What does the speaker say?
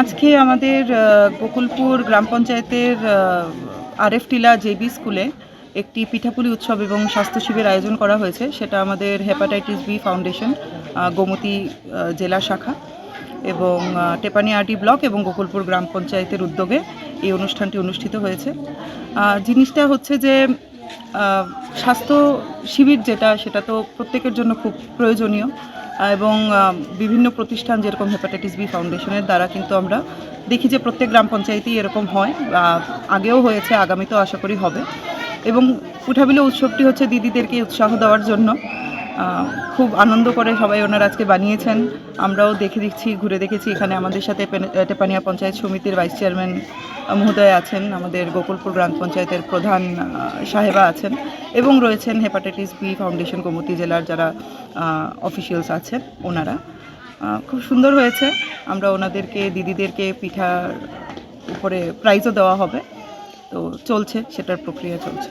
আজকে আমাদের গোকুলপুর গ্রাম পঞ্চায়েতের আরএফ টিলা জেবি স্কুলে একটি পিঠাপুলি উৎসব এবং স্বাস্থ্য শিবির আয়োজন করা হয়েছে। সেটা আমাদের হেপাটাইটিস বি ফাউন্ডেশন গোমতী জেলা শাখা এবং টেপানিয়াটি ব্লক এবং গোকুলপুর গ্রাম পঞ্চায়েতের উদ্যোগে এই অনুষ্ঠানটি অনুষ্ঠিত হয়েছে। জিনিসটা হচ্ছে যে স্বাস্থ্য শিবির সেটা তো প্রত্যেকের জন্য খুব প্রয়োজনীয় এবং বিভিন্ন প্রতিষ্ঠান যেরকম হেপাটাইটিস বি ফাউন্ডেশনের দ্বারা কিন্তু আমরা দেখি যে প্রত্যেক গ্রাম পঞ্চায়েতেই এরকম হয়, আগেও হয়েছে, আগামীতেও আশা করি হবে। এবং পিঠাপুলি উৎসবটি হচ্ছে দিদিদেরকে উৎসাহ দেওয়ার জন্য। খুব আনন্দ করে সবাই ওনারা আজকে বানিয়েছেন। আমরাও ঘুরে দেখেছি। এখানে আমাদের সাথে টেপানিয়া পঞ্চায়েত সমিতির ভাইস চেয়ারম্যান মহোদয় আছেন, আমাদের গোকুলপুর গ্রাম পঞ্চায়েতের প্রধান সাহেবা আছেন এবং রয়েছেন হেপাটাইটিস বি ফাউন্ডেশন গোমতী জেলার যারা অফিসিয়ালস আছেন ওনারা। খুব সুন্দর হয়েছে। আমরা দিদিদেরকে পিঠার উপরে প্রাইজও দেওয়া হবে। তো সেটার প্রক্রিয়া চলছে।